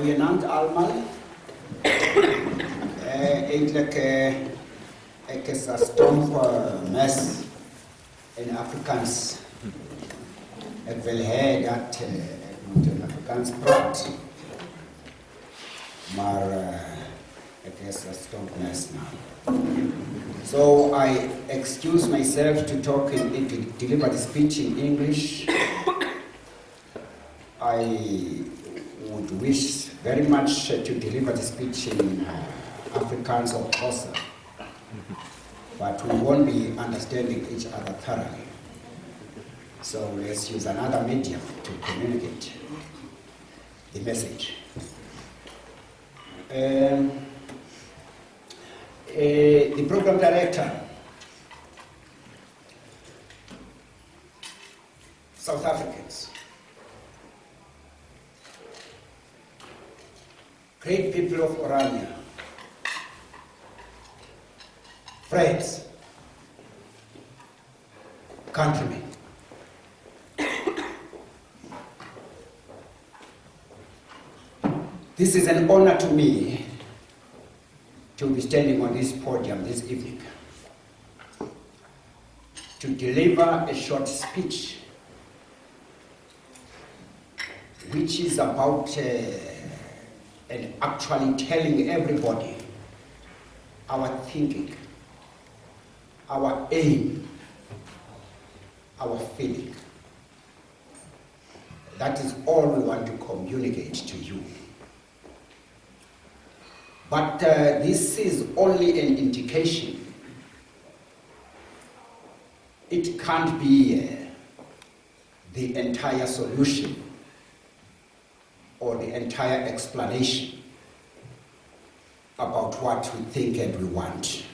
goeienaand almal. Eintlik ek is 'n stomp mes in Afrikaans. Ek wil hê dat ek moet in Afrikaans praat. Maar ek is 'n stomp mes now. So I excuse myself to talk to deliver the speech in English. I would wish very much to deliver the speech in Afrikaans or Xhosa, but we won't be understanding each other thoroughly. So let's use another medium to communicate the message. The program director, South Africans, great people of Orania, friends, countrymen, this is an honor to me to be standing on this podium this evening to deliver a short speech which is about and actually telling everybody our thinking, our aim, our feeling. That is all we want to communicate to you. But this is only an indication. It can't be the entire solution or the entire explanation about what we think and we want.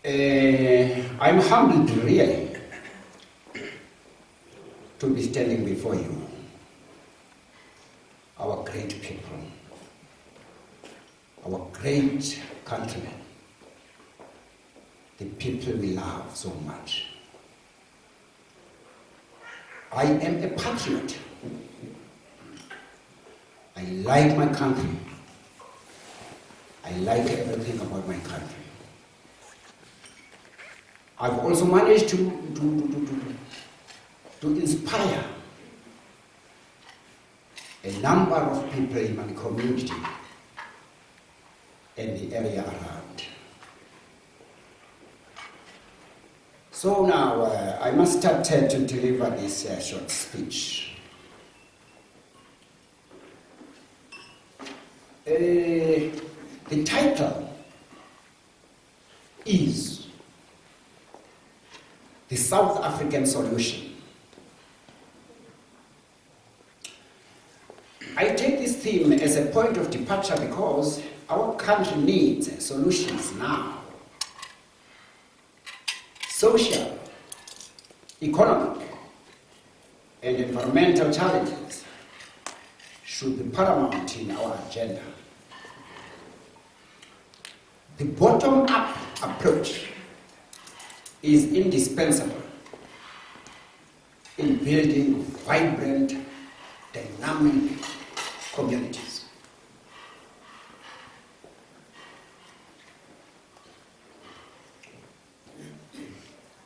I'm humbled really to be standing before you, our great people, our great countrymen, the people we love so much. I am a patriot. I like my country. I like everything about my country. I've also managed to inspire a number of people in my community and the area around. So now I must start to deliver this short speech. The title is The South African Solution. I take this theme as a point of departure because our country needs solutions now. Social, economic, and environmental challenges should be paramount in our agenda. The bottom-up approach is indispensable in building vibrant, dynamic communities.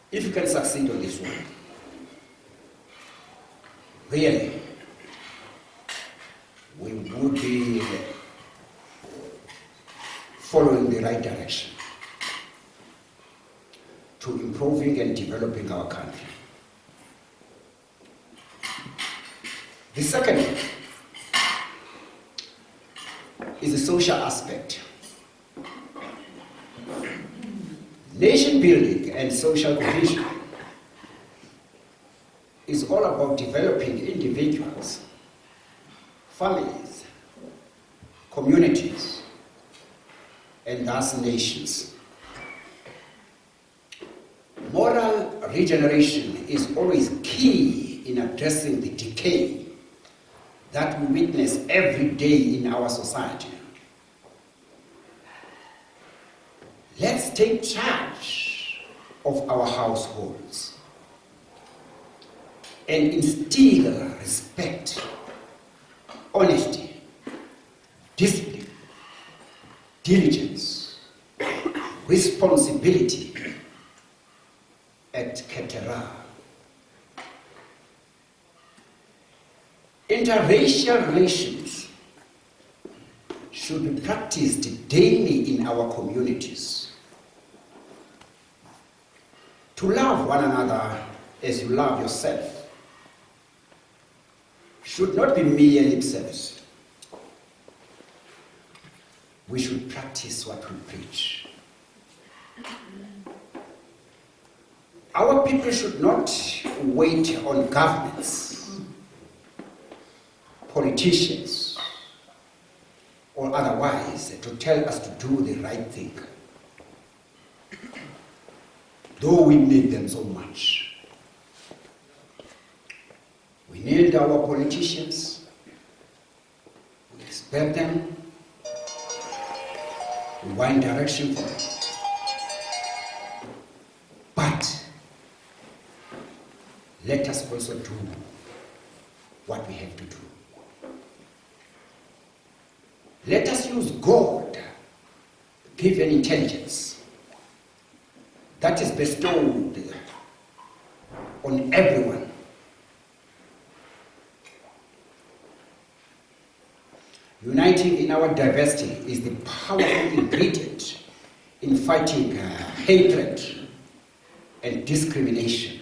If you can succeed on this one, really, we would be following the right direction to improving and developing our country. The second is the social aspect. Nation building and social cohesion is all about developing individuals, families, communities, and thus nations. Moral regeneration is always key in addressing the decay that we witness every day in our society. Let's take charge of our households and instill respect honesty, discipline, diligence, responsibility at Ketera. Interracial relations should be practiced daily in our communities. To love one another as you love yourself should not be mere lip service. We should practice what we preach. Our people should not wait on governments, politicians, or otherwise to tell us to do the right thing, though we need them so much. We need our politicians, we expect them, we want direction for them. But let us also do what we have to do. Let us use God-given intelligence that is bestowed on everyone. Uniting in our diversity is the powerful ingredient in fighting hatred and discrimination.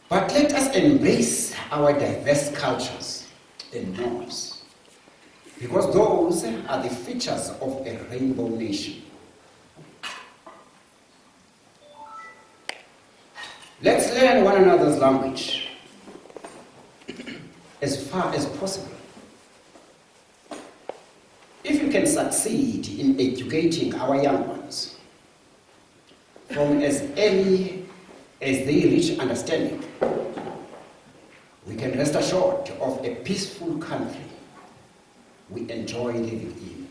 But let us embrace our diverse cultures and norms, because those are the features of a rainbow nation. Let's learn one another's language as far as possible. If you can succeed in educating our young ones from as early as they reach understanding, we can rest assured of a peaceful country we enjoy living in.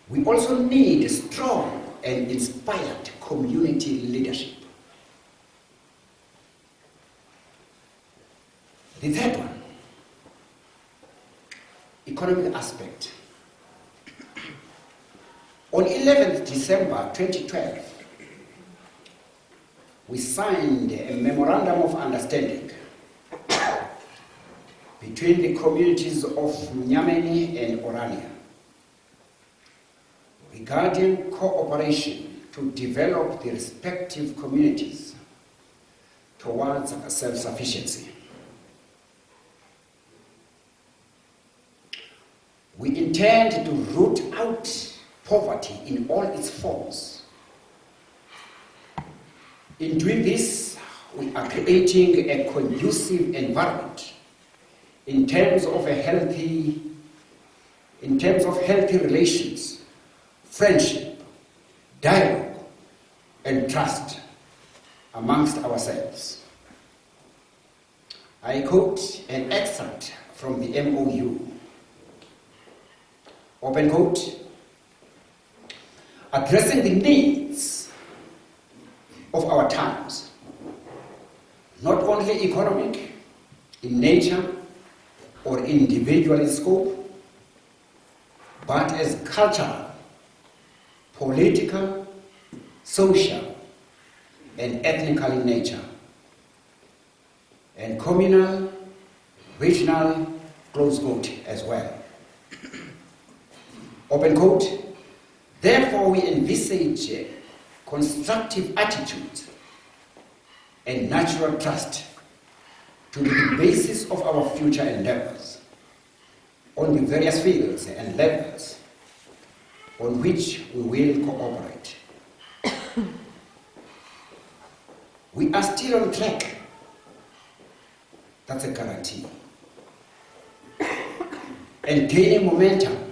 We also need strong and inspired community leadership. The third one, economic aspect. On 11th December 2012, we signed a memorandum of understanding between the communities of Mnyameni and Orania regarding cooperation to develop the respective communities towards self-sufficiency. We intend to root out poverty in all its forms. In doing this, we are creating a conducive environment in terms of healthy relations, friendship, dialogue, and trust amongst ourselves. I quote an excerpt from the MOU. Open quote, addressing the needs of our times, not only economic, in nature, or individual in scope, but as cultural, political, social, and ethnical in nature, and communal, regional, close quote as well. Open quote, therefore we envisage constructive attitudes and natural trust to be the basis of our future endeavors on the various fields and levels on which we will cooperate. We are still on track. That's a guarantee. And gaining momentum.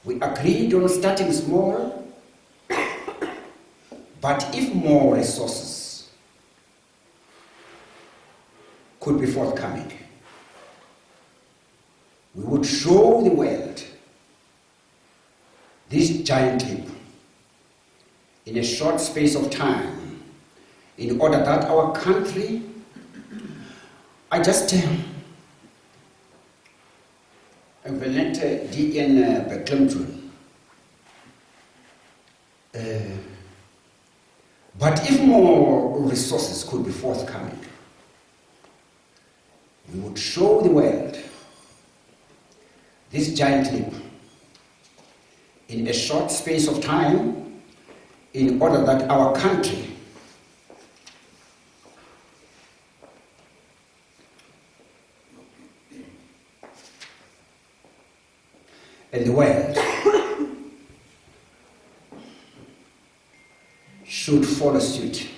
We agreed on starting small, but if more resources could be forthcoming, we would show the world this giant leap in a short space of time in order that our country, I just wil net die een beklemtoon. But if more resources could be forthcoming, we would show the world this giant leap in a short space of time in order that our country and the world should follow suit.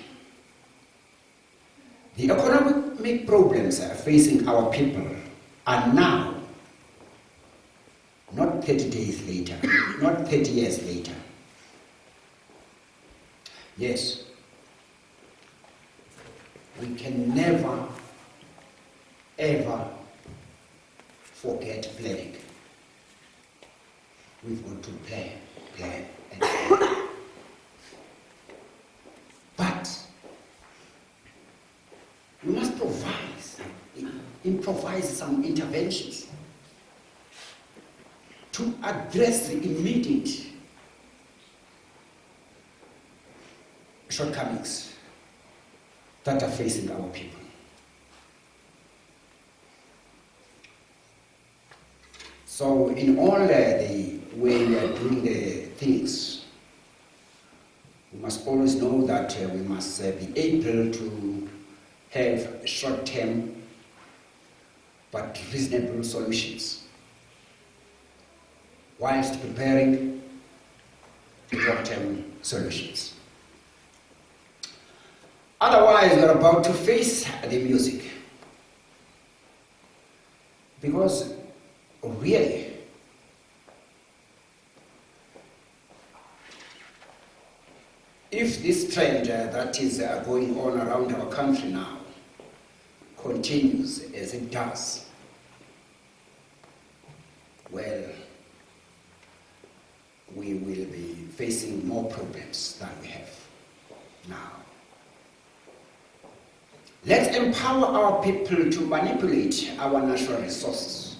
The economic problems facing our people are now, not 30 days later, not 30 years later. Yes, we can never, ever forget planning. We've got to plan, and plan. But we must improvise some interventions to address the immediate shortcomings that are facing our people. So in all the way we are doing the things, we must always know that we must be able to have short-term but reasonable solutions whilst preparing long-term solutions. Otherwise, we are about to face the music, because really, if this trend that is going on around our country now continues as it does, well, we will be facing more problems than we have now. Let's empower our people to manipulate our natural resources.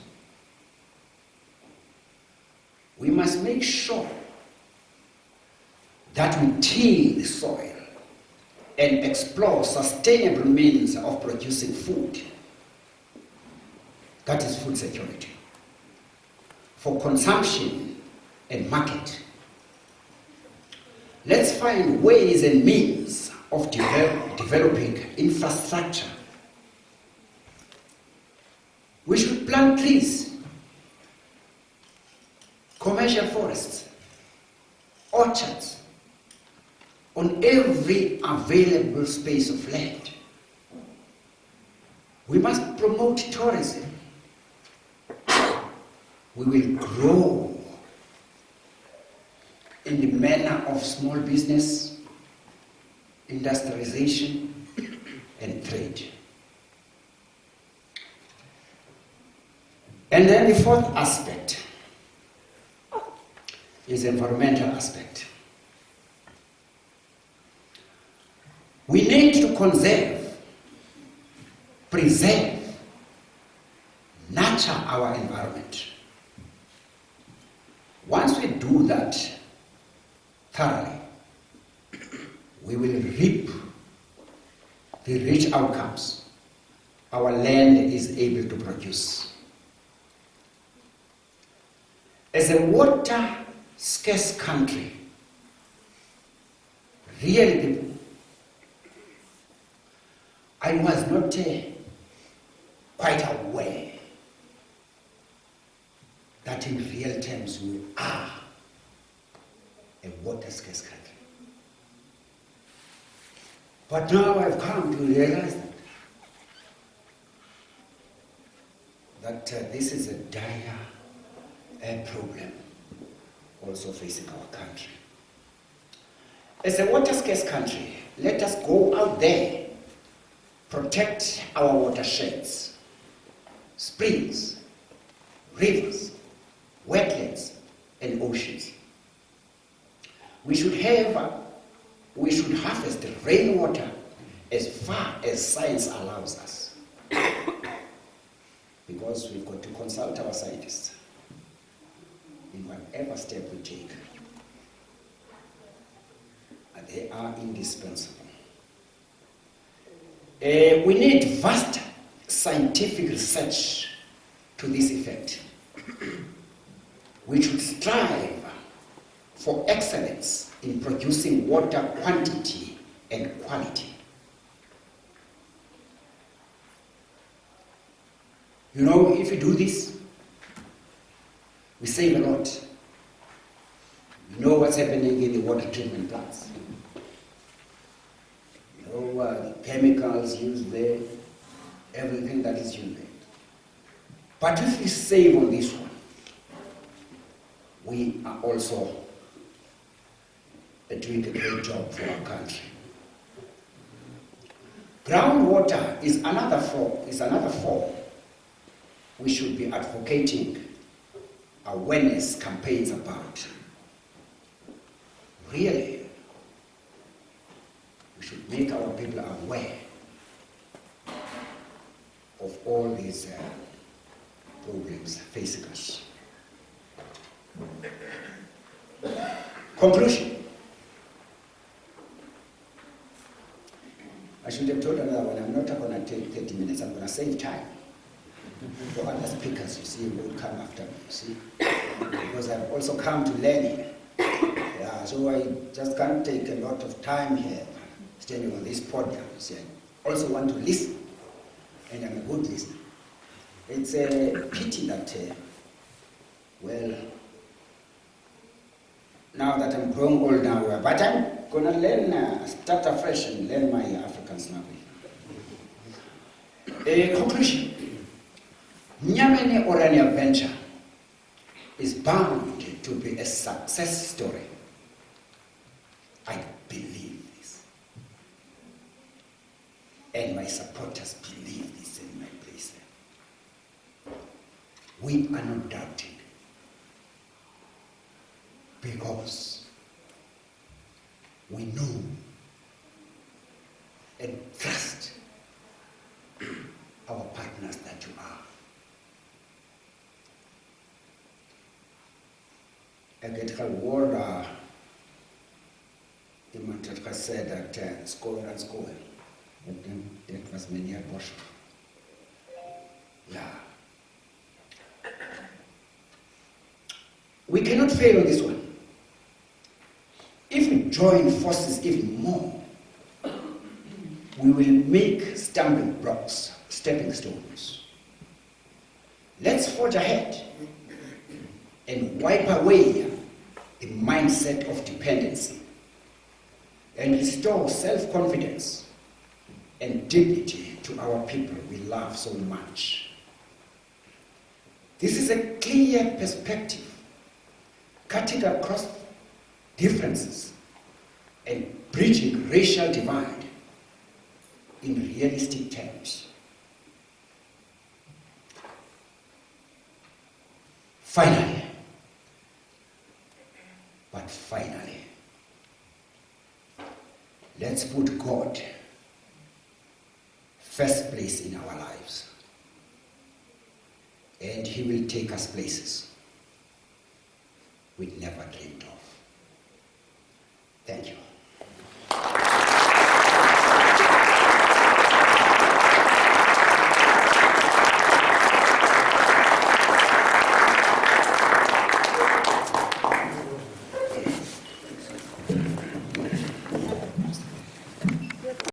We must make sure that we till the soil and explore sustainable means of producing food. That is food security for consumption and market. Let's find ways and means of developing infrastructure. We should plant trees, commercial forests, orchards, on every available space of land. We must promote tourism. We will grow in the manner of small business, industrialization, and trade. And then the fourth aspect is the environmental aspect. We need to conserve, preserve, nurture our environment. Once we do that thoroughly, we will reap the rich outcomes our land is able to produce. As a water-scarce country, really people, I was not quite aware that in real terms we are a water-scarce country. But now I've come to realize that this is a dire problem also facing our country. As a water-scarce country, let us go out there, protect our watersheds, springs, rivers, wetlands, and oceans. We should have we should harvest rainwater as far as science allows us. Because we've got to consult our scientists in whatever step we take. And they are indispensable. We need vast scientific research to this effect. We should strive for excellence in producing water quantity and quality. You know, if we do this, we save a lot. You know what's happening in the water treatment plants. You know the chemicals used there, everything that is used there. But if we save on this one, we are also doing a great job for our country. Groundwater is another form we should be advocating awareness campaigns about. Really, we should make our people aware of all these problems facing us. Conclusion. I should have told another one, I'm not going to take 30 minutes, I'm going to save time for other speakers, you see, who will come after me, you see. Because I've also come to learn. Yeah, so I just can't take a lot of time here, standing on this podium, you see. I also want to listen, and I'm a good listener. It's a pity that, well, now that I'm growing old now, but I'm going to learn, start afresh and learn my Afrikaans language. Conclusion. Mnyameni Orania venture is bound to be a success story. I believe this. And my supporters believe this in my place. We are not doubting. Because we know and trust our partners that you are. Agricultural war, the Mantratka said that score and score. It was many a bush. Yeah. We cannot fail on this one. If we join forces even more, we will make stumbling blocks, stepping stones. Let's forge ahead and wipe away the mindset of dependency and restore self-confidence and dignity to our people we love so much. This is a clear perspective, cutting across differences and bridging racial divide in realistic terms. Finally, let's put God first place in our lives, and He will take us places we never dreamed of. Thank you.